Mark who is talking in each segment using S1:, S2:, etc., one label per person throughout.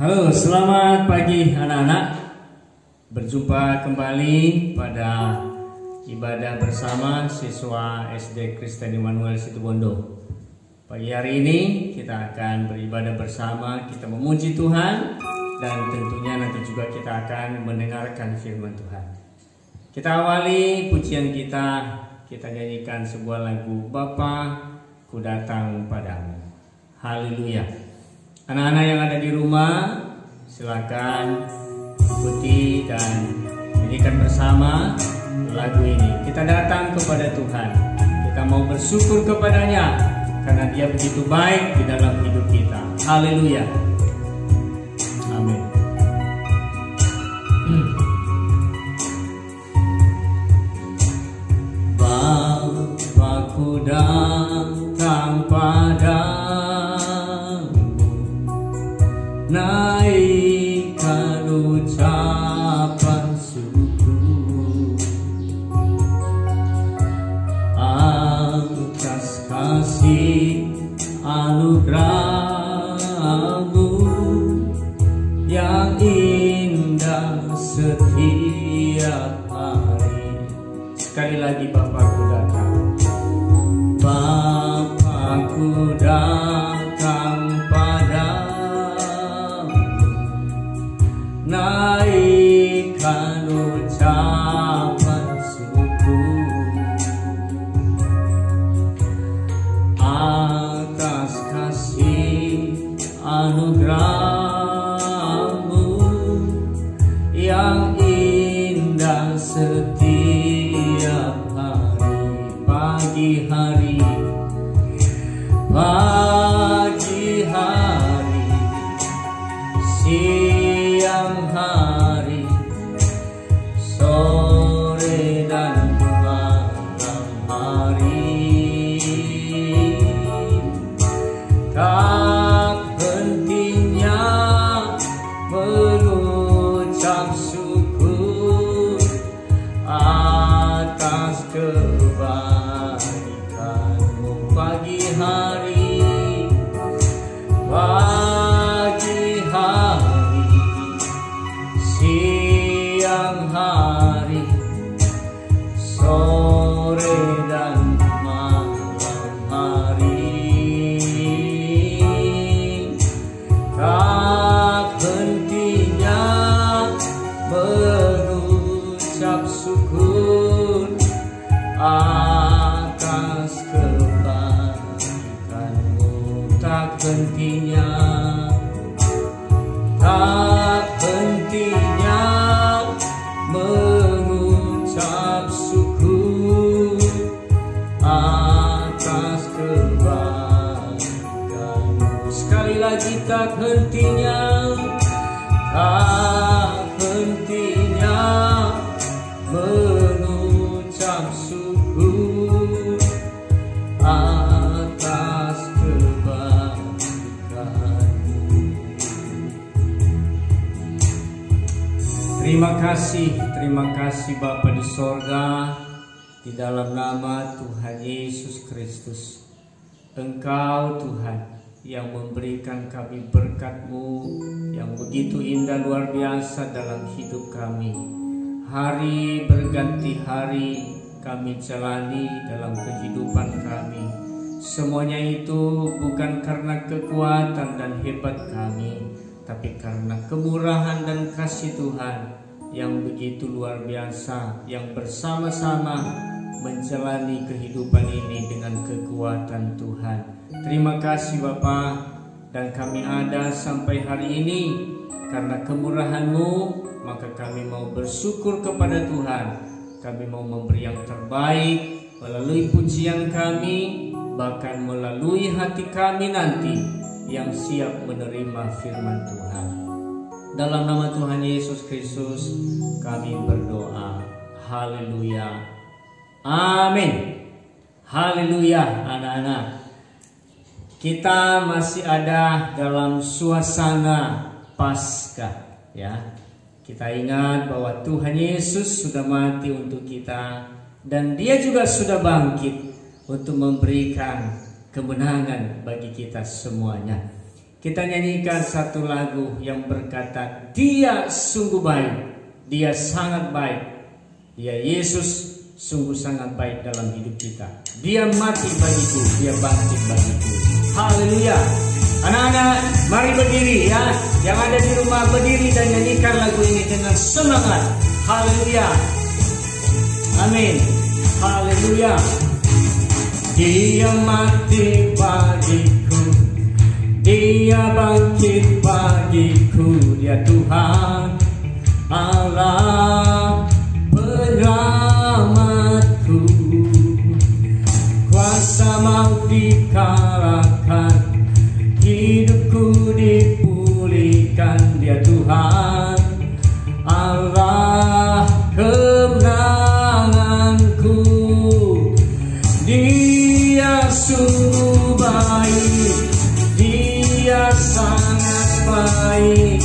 S1: Halo, selamat pagi anak-anak. Berjumpa kembali pada ibadah bersama siswa SD Kristen Immanuel Situbondo. Pagi hari ini kita akan beribadah bersama, kita memuji Tuhan, dan tentunya nanti juga kita akan mendengarkan firman Tuhan. Kita awali pujian kita nyanyikan sebuah lagu, Bapa, ku datang padamu. Haleluya. Anak-anak yang ada di rumah, silakan ikuti dan nyanyikan bersama lagu ini. Kita datang kepada Tuhan, kita mau bersyukur kepadanya karena Dia begitu baik di dalam hidup kita. Haleluya. Amin. Bapa-Ku datang padamu, naikkan ucapan syukur atas kasih anugerah-Mu yang indah setiap hari. Sekali lagi, Bapa-Ku datang, Bapa-Ku datang naikkan ucapan syukur atas kasih anugerah-Mu yang indah setiap hari. Pagi hari, siang hari, sore dan malam hari, tak hentinya mengucap syukur atas kebaikan-Mu. Pagi hari, siang hari, sore dan malam hari, tak hentinya mengucap syukur atas kebaikan-Mu. Tak hentinya, tak hentinya mengucap syukur atas kebaikan-Mu. Sekali lagi, tak hentinya, tak hentinya mengucap syukur atas kebaikan-Mu. Terima kasih Bapa di sorga, di dalam nama Tuhan Yesus Kristus. Engkau Tuhan yang memberikan kami berkat-Mu yang begitu indah luar biasa dalam hidup kami. Hari berganti hari kami jalani dalam kehidupan kami. Semuanya itu bukan karena kekuatan dan hebat kami, tapi karena kemurahan dan kasih Tuhan yang begitu luar biasa, yang bersama-sama menjalani kehidupan ini dengan kekuatan Tuhan. Terima kasih Bapa, dan kami ada sampai hari ini karena kemurahan-Mu, maka kami mau bersyukur kepada Tuhan. Kami mau memberi yang terbaik melalui pujian kami, bahkan melalui hati kami nanti yang siap menerima firman Tuhan. Dalam nama Tuhan Yesus Kristus kami berdoa. Haleluya. Amin. Haleluya. Anak-anak, kita masih ada dalam suasana Paskah, ya. Kita ingat bahwa Tuhan Yesus sudah mati untuk kita, dan Dia juga sudah bangkit untuk memberikan kemenangan bagi kita semuanya. kita nyanyikan satu lagu yang berkata, Dia sungguh baik, Dia sangat baik, Dia Yesus sungguh sangat baik dalam hidup kita. Dia mati bagiku, Dia bangkit bagiku. Haleluya. Anak-anak, mari berdiri ya. Yang ada di rumah berdiri dan nyanyikan lagu ini dengan semangat. Haleluya. Amin. Haleluya. Dia mati bagiku, Dia bangkit bagiku. Dia Tuhan Allah penyelamatku. Kuasa maut dikalahkan, hidupku dipulihkan. Dia Tuhan Allah kemenanganku. Dia sungguh baik, Dia sangat baik.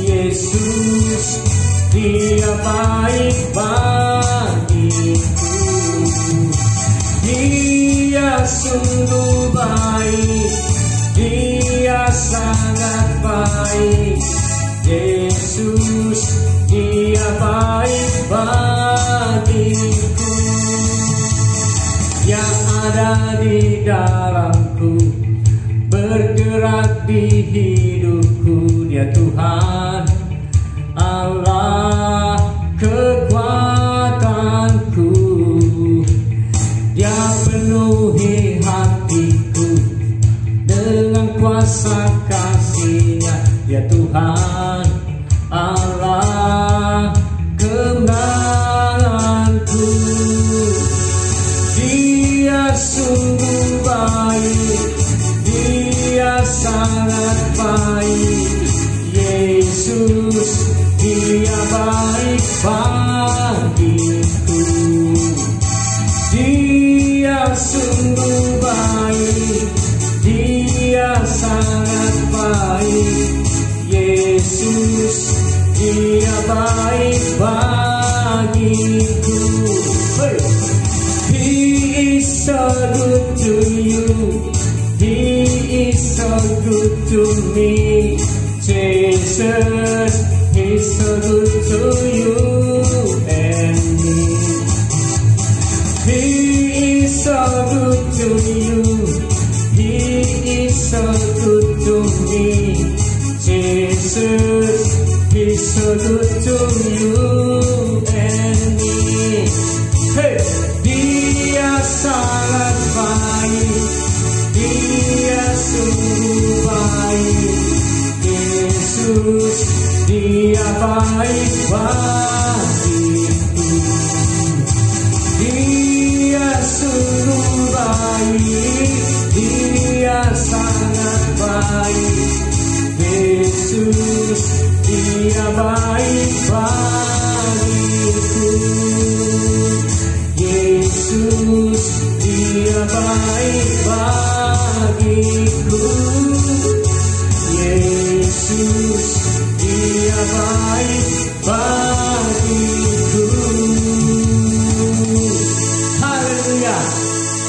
S1: Yesus, Dia baik bagiku. Dia sungguh baik, Dia sangat baik. Yesus, Dia baik bagiku. Yang ada di dalamku, bergerak di hidupku. Dia Tuhan Allah kekuatanku. Dia penuhi hatiku dengan kuasa kasih-Nya. Dia Tuhan Allah kemenanganku. Dia sungguh baik, Dia sangat baik. Yesus, Dia baik bagiku. Dia sungguh baik, Dia sangat baik. Yesus, Dia baik bagiku. Hey. He is so good to you, He is so good to me. Jesus, He's so good to you and me. He is so good to you, He is so good to me. Jesus, He's so good to you and me. Hey, Dia sangat baik, Dia sungguh baik. Yesus, Dia baik bagiku. Dia sungguh baik, Dia sangat baik. Yesus, Dia baik bagiku. Yesus, Dia baik bagiku. Yesus, Dia baik bagiku. Haleluya.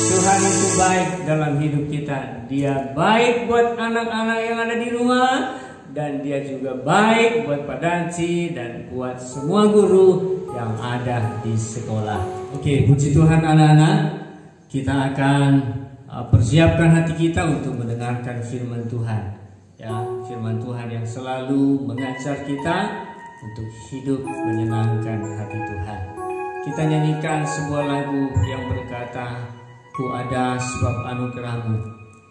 S1: Tuhan itu baik dalam hidup kita. Dia baik buat anak-anak yang ada di rumah, dan Dia juga baik buat Pak Danci dan buat semua guru yang ada di sekolah. Oke, puji Tuhan anak-anak. Kita akan persiapkan hati kita untuk mendengarkan firman Tuhan. Ya, firman Tuhan yang selalu mengajar kita untuk hidup menyenangkan hati Tuhan. Kita nyanyikan sebuah lagu yang berkata, Ku ada sebab anugerah-Mu.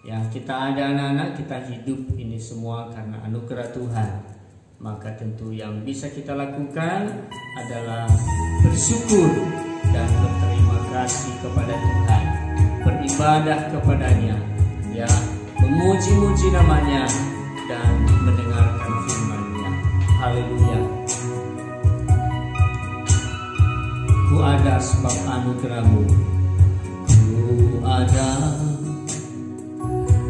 S1: Ya, kita ada anak-anak, kita hidup ini semua karena anugerah Tuhan. Maka tentu yang bisa kita lakukan adalah bersyukur dan berterima kasih kepada Tuhan, beribadah kepada-Nya, ya, memuji-muji nama-Nya dan mendengarkan firman-Nya. Haleluya. Ku ada sebab anugerah-Mu. Ku ada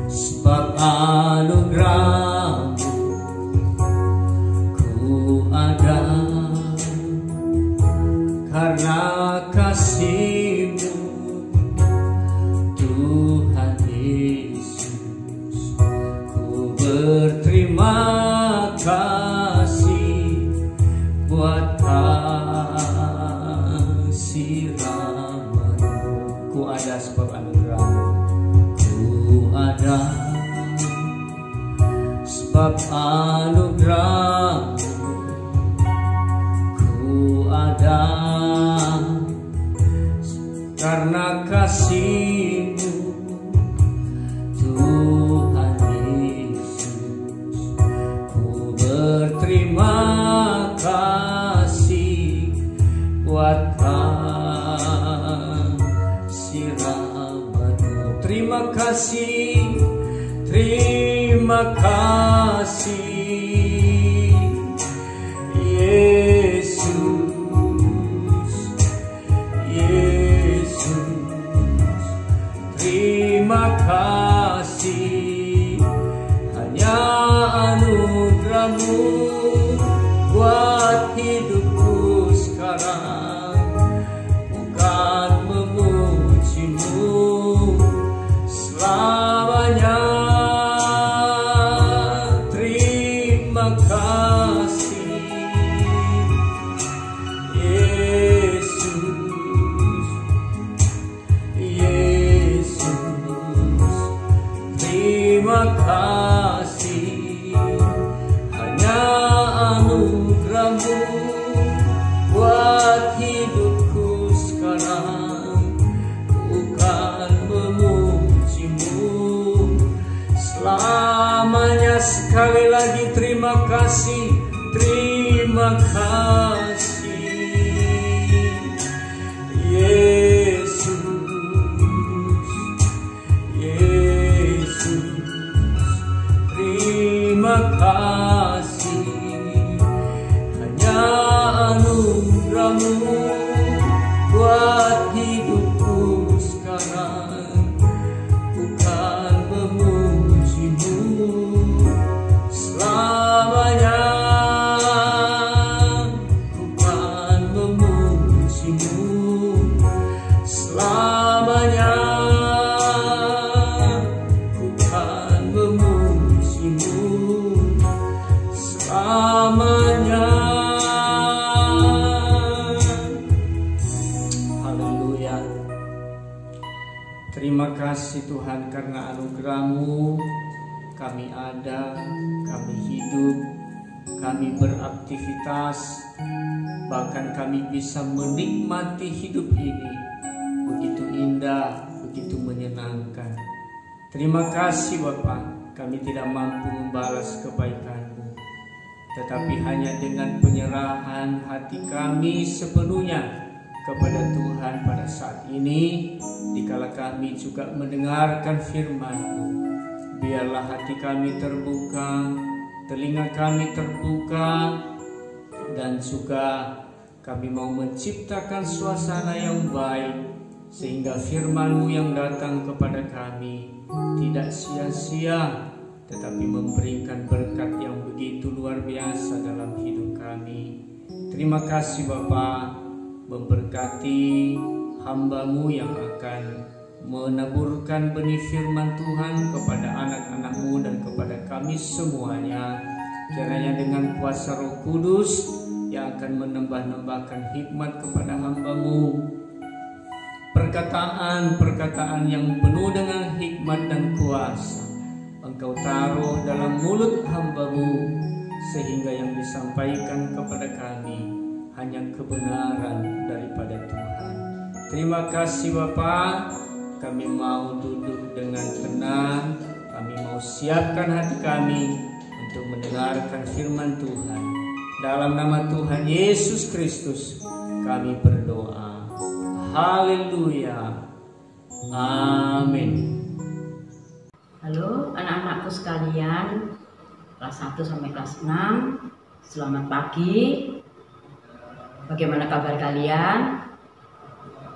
S1: sebab anugerah-Mu. Ku ada karena kasih-Mu, Tuhan Yesus. Ku anugerah-Mu ku ada, karena kasih-Mu Tuhan Yesus. Ku berterima kasih buat kasih rahmat-Mu. Terima kasih, terima kasih Yesus, Yesus. Terima kasih, hanya anugerah-Mu buat hidupku sekarang, bukan memuji-Mu selamanya. Terima kasih Yesus, Yesus. Terima kasih, hanya anugerah-Mu buat hidupku sekarang, bukan memuji-Mu selamanya. Sekali lagi terima kasih, terima kasih Yesus, Yesus. Terima kasih, hanya anugerah-Mu buat hidupku sekarang, bukan memuji-Mu selamanya, bukan memuji-Mu selamanya, bukan memuji-Mu selamanya. Haleluya. Terima kasih Tuhan, karena anugerah-Mu kami ada, kami hidup, kami beraktivitas, bahkan kami bisa menikmati hidup ini. Begitu indah, begitu menyenangkan. Terima kasih Bapa, kami tidak mampu membalas kebaikan-Mu, tetapi hanya dengan penyerahan hati kami sepenuhnya kepada Tuhan pada saat ini, dikala kami juga mendengarkan firman-Mu, biarlah hati kami terbuka, telinga kami terbuka, dan juga kami mau menciptakan suasana yang baik, sehingga firman-Mu yang datang kepada kami tidak sia-sia, tetapi memberikan berkat yang begitu luar biasa dalam hidup kami. Terima kasih Bapa, memberkati hamba-Mu yang akan menaburkan benih firman Tuhan kepada anak-anak-Mu dan kepada kami semuanya. Kiranya dengan kuasa Roh Kudus yang akan menambah-nambahkan hikmat kepada hamba-Mu, perkataan-perkataan yang penuh dengan hikmat dan kuasa Engkau taruh dalam mulut hamba-Mu, sehingga yang disampaikan kepada kami hanya kebenaran daripada Tuhan. Terima kasih Bapa, kami mau duduk dengan tenang, kami mau siapkan hati kami untuk mendengarkan firman Tuhan. Dalam nama Tuhan Yesus Kristus kami berdoa. Haleluya. Amin.
S2: Halo anak-anakku sekalian, kelas 1 sampai kelas 6. Selamat pagi. Bagaimana kabar kalian?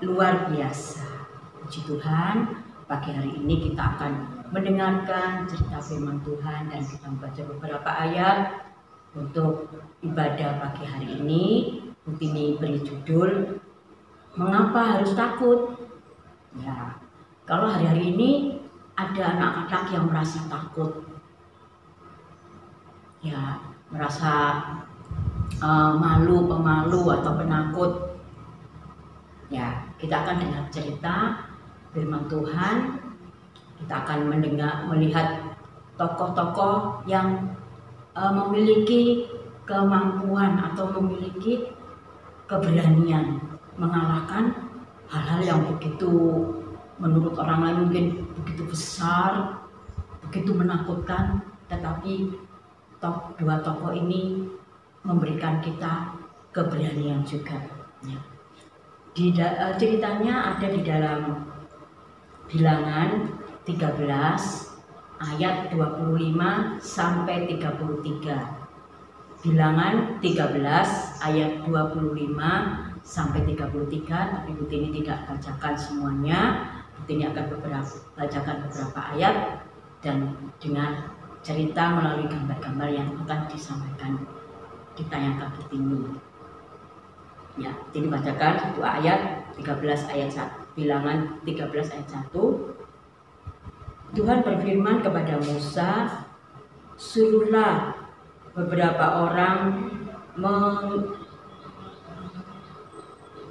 S2: Luar biasa. Puji Tuhan, pagi hari ini kita akan mendengarkan cerita firman Tuhan dan kita membaca beberapa ayat untuk ibadah pagi hari ini. Butini beri judul, Mengapa Harus Takut? Ya, kalau hari-hari ini ada anak-anak yang merasa takut, ya, merasa malu, pemalu atau penakut. Ya, kita akan dengar cerita firman Tuhan. Kita akan melihat tokoh-tokoh yang memiliki kemampuan atau memiliki keberanian mengalahkan hal-hal yang begitu menurut orang lain mungkin begitu besar, begitu menakutkan, tetapi dua tokoh ini memberikan kita keberanian juga. Ceritanya ada di dalam Bilangan 13 ayat 25 sampai 33. Bilangan 13 ayat 25 sampai 33, tapi Bu Tini tidak bacakan semuanya. Bu Tini akan bacakan beberapa ayat dan dengan cerita melalui gambar-gambar yang akan disampaikan ditayangkan Bu Tini. Ya, Tini bacakan satu ayat 13 ayat 1. Bilangan 13 ayat 1. Tuhan berfirman kepada Musa, suruhlah beberapa orang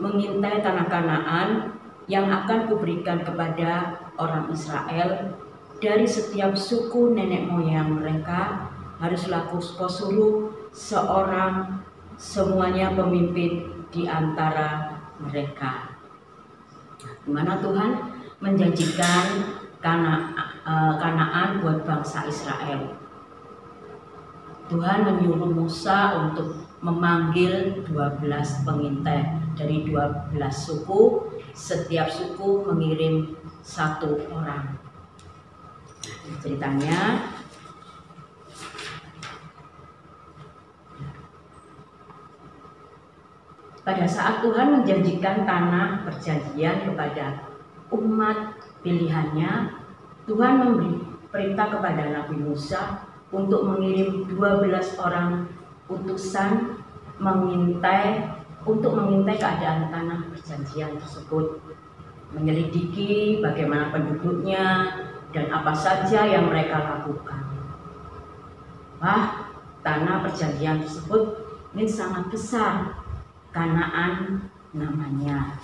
S2: mengintai tanah Kanaan yang akan kuberikan kepada orang Israel. Dari setiap suku nenek moyang mereka haruslah kau suruh seorang, semuanya pemimpin di antara mereka. Di mana Tuhan menjanjikan Kanaan buat bangsa Israel. Tuhan menyuruh Musa untuk memanggil 12 pengintai dari 12 suku, setiap suku mengirim 1 orang. Ceritanya pada saat Tuhan menjanjikan tanah perjanjian kepada umat pilihannya, Tuhan memberi perintah kepada Nabi Musa untuk mengirim 12 orang utusan untuk mengintai keadaan tanah perjanjian tersebut, menyelidiki bagaimana penduduknya dan apa saja yang mereka lakukan. Wah, tanah perjanjian tersebut ini sangat besar, Kanaan namanya.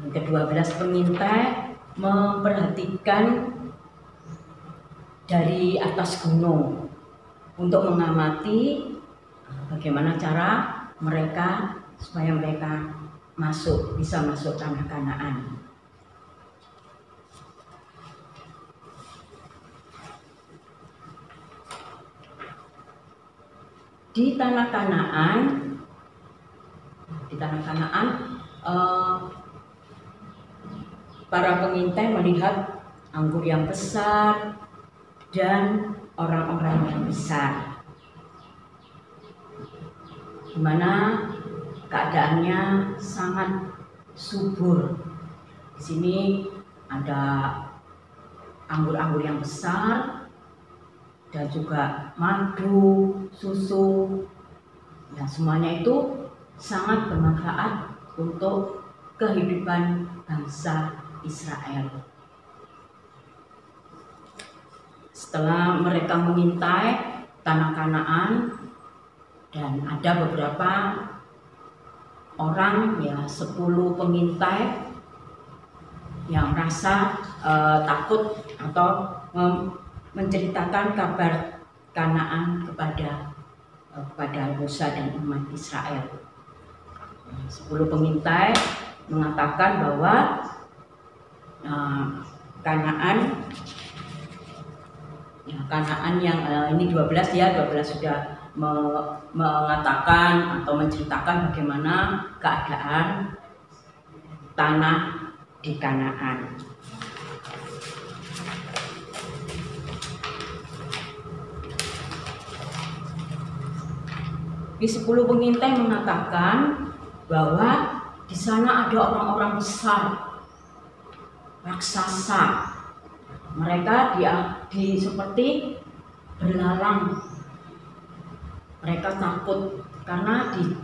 S2: Ke-12 pengintai memperhatikan dari atas gunung untuk mengamati bagaimana cara mereka supaya mereka bisa masuk tanah Kanaan. Di tanah Kanaan, para pengintai melihat anggur yang besar dan orang-orang yang besar, di mana keadaannya sangat subur. Di sini ada anggur-anggur yang besar dan juga madu, susu, dan semuanya itu sangat bermanfaat untuk kehidupan bangsa Israel. Setelah mereka mengintai tanah Kanaan dan ada beberapa orang, 10 pengintai yang merasa takut atau menceritakan kabar Kanaan kepada Musa dan umat Israel. 10 pengintai mengatakan bahwa Kanaan yang ini 12 sudah mengatakan atau menceritakan bagaimana keadaan tanah di Kanaan. Di 10 pengintai mengatakan bahwa di sana ada orang-orang besar, raksasa. Mereka seperti berlalang. Mereka takut karena di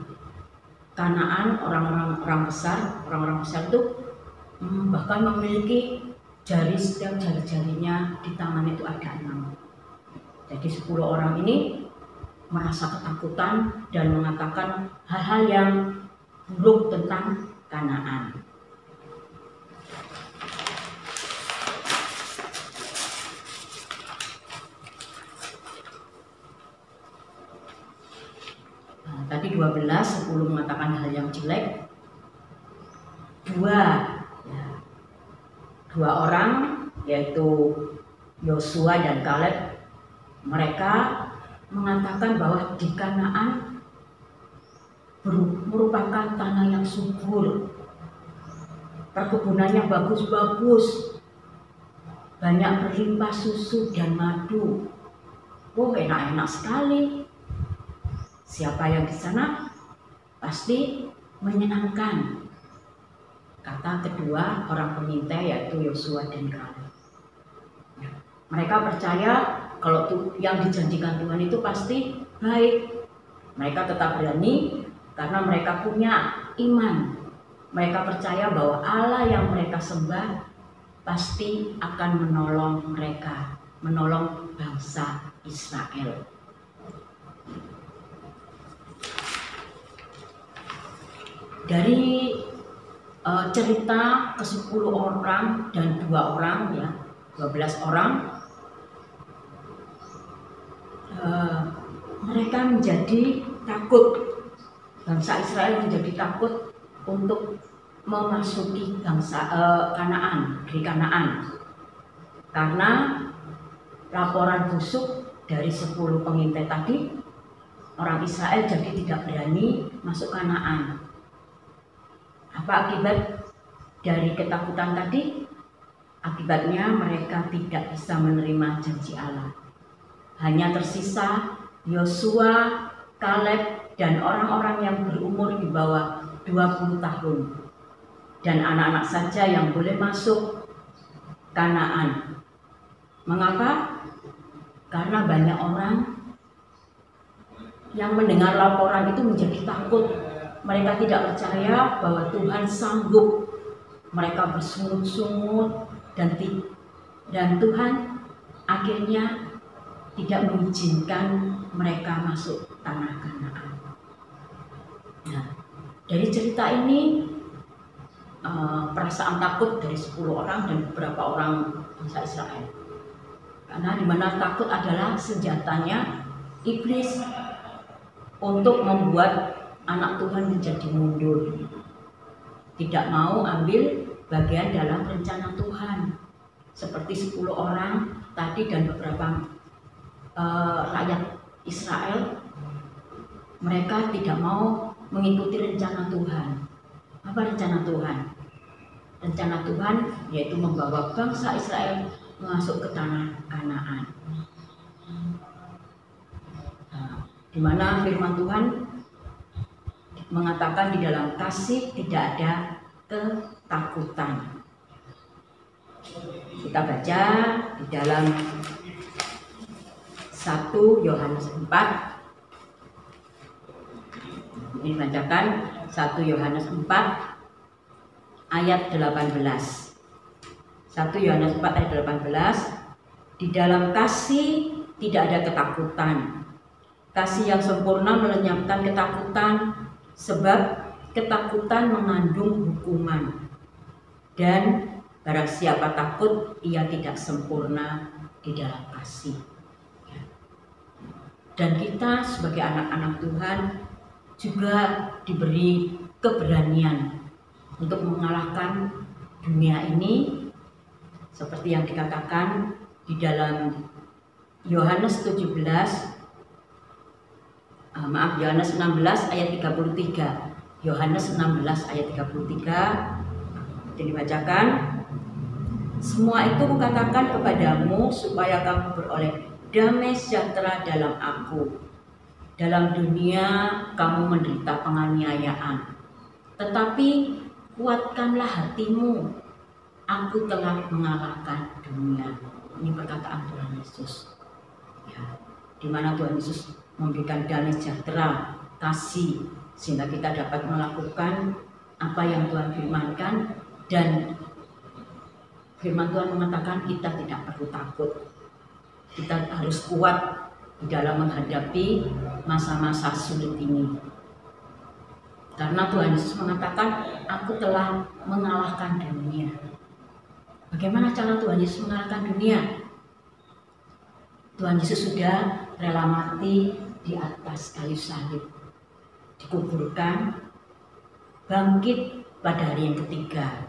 S2: Kanaan orang-orang besar itu bahkan memiliki setiap jari-jarinya di tangan itu ada 6. Jadi 10 orang ini merasa ketakutan dan mengatakan hal-hal yang buruk tentang Kanaan. tadi 12, 10 mengatakan hal yang jelek. Dua orang, yaitu Yosua dan Kaleb, mereka mengatakan bahwa di Kanaan merupakan tanah yang subur, perkebunannya bagus-bagus, banyak berlimpah susu dan madu. Oh, enak-enak sekali. Siapa yang di sana pasti menyenangkan, kata kedua orang pengintai, yaitu Yosua dan Kaleb. Mereka percaya kalau yang dijanjikan Tuhan itu pasti baik. Mereka tetap berani karena mereka punya iman. Mereka percaya bahwa Allah yang mereka sembah pasti akan menolong mereka, menolong bangsa Israel. Dari cerita ke-10 orang dan 2 orang, 12 orang, mereka menjadi takut. Bangsa Israel menjadi takut untuk memasuki Kanaan, negeri Kanaan, karena laporan busuk dari 10 pengintai tadi. Orang Israel jadi tidak berani masuk Kanaan. Apa akibat dari ketakutan tadi? Akibatnya mereka tidak bisa menerima janji Allah. Hanya tersisa Yosua, Kaleb, dan orang-orang yang berumur di bawah 20 tahun. Dan anak-anak saja yang boleh masuk Kanaan. Mengapa? Karena banyak orang yang mendengar laporan itu menjadi takut. Mereka tidak percaya bahwa Tuhan sanggup. Mereka bersungut-sungut dan Tuhan akhirnya tidak mengizinkan mereka masuk tanah Kanaan. Nah, dari cerita ini perasaan takut dari 10 orang dan beberapa orang bangsa Israel. Karena di mana takut adalah senjatanya iblis untuk membuat anak Tuhan menjadi mundur, tidak mau ambil bagian dalam rencana Tuhan. Seperti 10 orang tadi dan beberapa rakyat Israel, mereka tidak mau mengikuti rencana Tuhan. Apa rencana Tuhan? Rencana Tuhan yaitu membawa bangsa Israel masuk ke tanah Kanaan. Di mana firman Tuhan mengatakan di dalam kasih tidak ada ketakutan. Kita baca di dalam 1 Yohanes 4. Ini bacakan 1 Yohanes 4 ayat 18. 1 Yohanes 4 ayat 18. Di dalam kasih tidak ada ketakutan. Kasih yang sempurna melenyapkan ketakutan, sebab ketakutan mengandung hukuman. Dan barang siapa takut, ia tidak sempurna di dalam kasih. Dan kita sebagai anak-anak Tuhan juga diberi keberanian untuk mengalahkan dunia ini, seperti yang dikatakan di dalam Yohanes 16 ayat 33. Yohanes 16 ayat 33 dibacakan. Semua itu kukatakan kepadamu supaya kamu beroleh damai sejahtera dalam aku. Dalam dunia kamu menderita penganiayaan, tetapi kuatkanlah hatimu. Aku telah mengalahkan dunia. Ini perkataan Tuhan Yesus. Di mana Tuhan Yesus memberikan damai sejahtera, kasih, sehingga kita dapat melakukan apa yang Tuhan firmankan. Dan firman Tuhan mengatakan kita tidak perlu takut. Kita harus kuat di dalam menghadapi masa-masa sulit ini. Karena Tuhan Yesus mengatakan, aku telah mengalahkan dunia. Bagaimana cara Tuhan Yesus mengalahkan dunia? Tuhan Yesus sudah rela mati di atas kayu salib. dikuburkan, bangkit pada hari yang ketiga.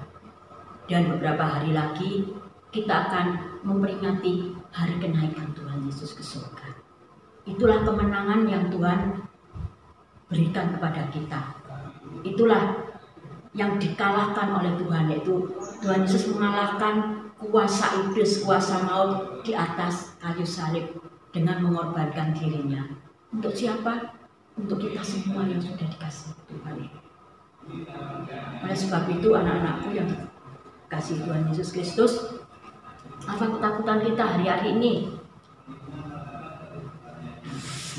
S2: Dan beberapa hari lagi kita akan memperingati hari kenaikan Tuhan Yesus ke surga. Itulah kemenangan yang Tuhan berikan kepada kita. Itulah yang dikalahkan oleh Tuhan, yaitu Tuhan Yesus mengalahkan kuasa iblis, kuasa maut di atas kayu salib dengan mengorbankan dirinya. Untuk siapa? Untuk kita semua yang sudah dikasihi Tuhan. Oleh sebab itu, anak-anakku yang dikasihi Tuhan Yesus Kristus, apa ketakutan kita hari-hari ini?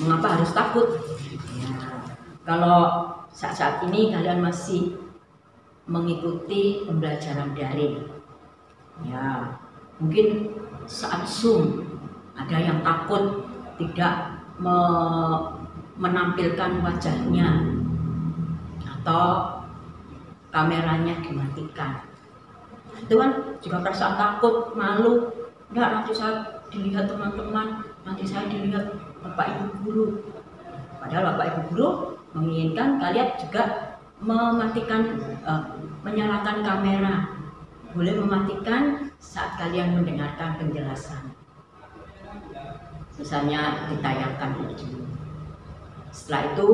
S2: Mengapa harus takut? Kalau saat-saat ini kalian masih mengikuti pembelajaran daring, ya mungkin saat Zoom ada yang takut tidak menampilkan wajahnya atau kameranya dimatikan. Itu kan juga perasaan takut, malu. Enggak, nanti saya dilihat teman-teman, nanti saya dilihat Bapak Ibu guru. Padahal Bapak Ibu guru menginginkan kalian juga mematikan, menyalakan kamera. Boleh mematikan saat kalian mendengarkan penjelasan. Misalnya ditayangkan video. Setelah itu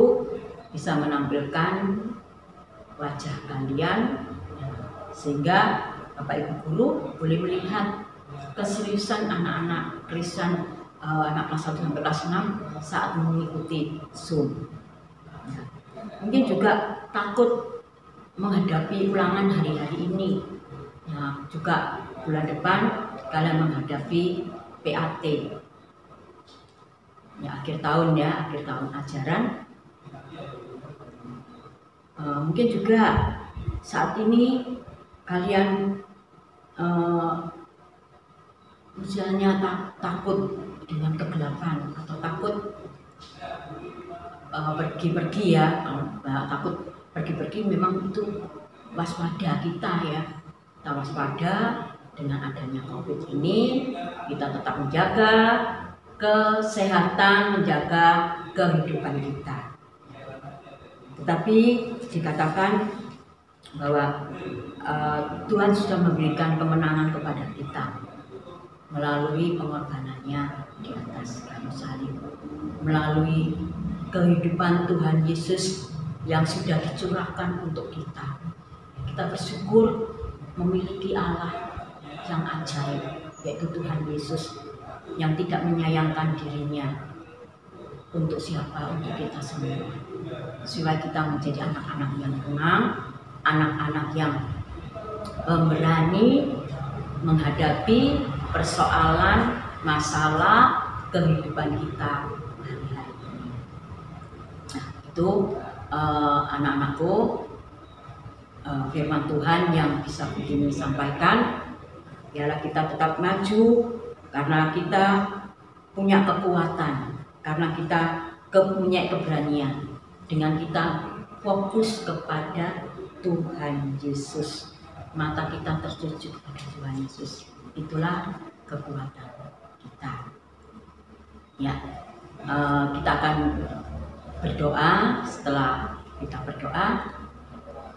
S2: bisa menampilkan wajah kalian sehingga Bapak Ibu guru boleh melihat keseriusan anak-anak Kristen, anak kelas 1 sampai kelas 6 saat mengikuti Zoom. Mungkin juga takut menghadapi ulangan hari-hari ini. Ya, juga bulan depan kalian menghadapi PAT. Ya, akhir tahun ajaran. Mungkin juga saat ini kalian misalnya takut dengan kegelapan atau takut pergi-pergi ya. Takut pergi-pergi memang itu waspada kita ya. Kita waspada dengan adanya COVID ini, kita tetap menjaga kesehatan, menjaga kehidupan kita. Tetapi dikatakan bahwa Tuhan sudah memberikan kemenangan kepada kita melalui pengorbanannya di atas kayu salib, melalui kehidupan Tuhan Yesus yang sudah dicurahkan untuk kita. Kita bersyukur memiliki Allah yang ajaib, yaitu Tuhan Yesus yang tidak menyayangkan dirinya. Untuk siapa? Untuk kita semua. Supaya kita menjadi anak-anak yang tenang, anak-anak yang berani menghadapi persoalan, masalah kehidupan kita hari-hari ini. Nah, itu anak-anakku, firman Tuhan yang bisa begini sampaikan. Biarlah kita tetap maju karena kita punya kekuatan, karena kita punya keberanian. Dengan kita fokus kepada Tuhan Yesus, mata kita tertuju kepada Tuhan Yesus, itulah kekuatan kita. Ya, kita akan berdoa. Setelah kita berdoa,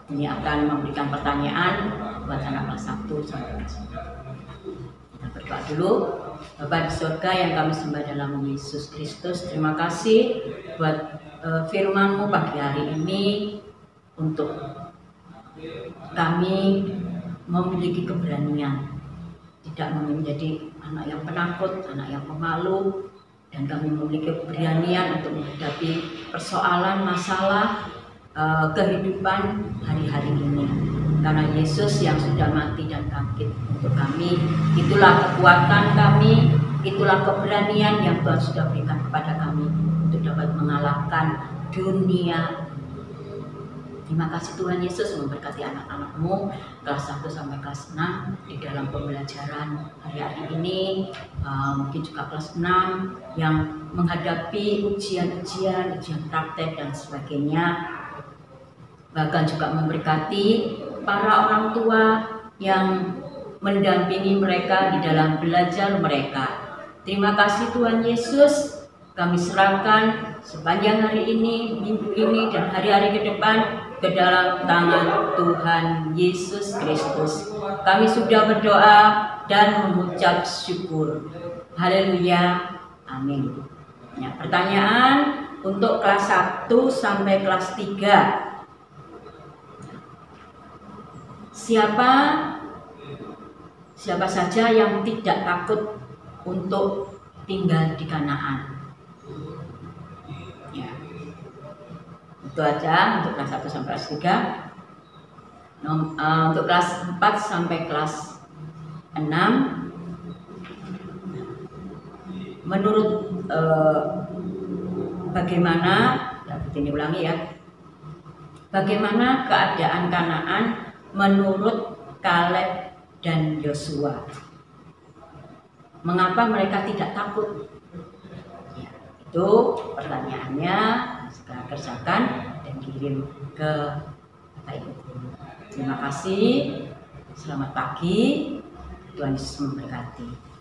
S2: ini akan memberikan pertanyaan buat anak kelas 1 sampai kelas 4. Kita berdoa dulu. Bapa di surga yang kami sembah dalam nama Yesus Kristus, terima kasih buat firman-Mu pagi hari ini untuk kami memiliki keberanian, tidak menjadi anak yang penakut, anak yang pemalu, dan kami memiliki keberanian untuk menghadapi persoalan, masalah kehidupan hari-hari ini. Karena Yesus yang sudah mati dan bangkit untuk kami, itulah kekuatan kami, itulah keberanian yang Tuhan sudah berikan kepada kami untuk dapat mengalahkan dunia. Terima kasih Tuhan Yesus, memberkati anak-anak-Mu kelas 1 sampai kelas 6 di dalam pembelajaran hari-hari ini. Mungkin juga kelas 6 yang menghadapi ujian-ujian, ujian praktek dan sebagainya. Bahkan juga memberkati para orang tua yang mendampingi mereka di dalam belajar mereka. Terima kasih Tuhan Yesus, kami serahkan sepanjang hari ini, minggu ini, dan hari-hari ke depan ke dalam tangan Tuhan Yesus Kristus. Kami sudah berdoa dan mengucap syukur. Haleluya. Amin. Ya, pertanyaan untuk kelas 1 sampai kelas 3. Siapa saja yang tidak takut untuk tinggal di Kanaan? Ya. Itu aja untuk kelas 1 sampai kelas 3. Untuk kelas 4 sampai kelas 6, menurut bagaimana, ini ulangi ya, bagaimana keadaan Kanaan menurut Kaleb dan Yosua? Mengapa mereka tidak takut? Ya, itu pertanyaannya. Segera kerjakan dan kirim ke Bapak Ibu Guru. Terima kasih. Selamat pagi. Tuhan Yesus memberkati.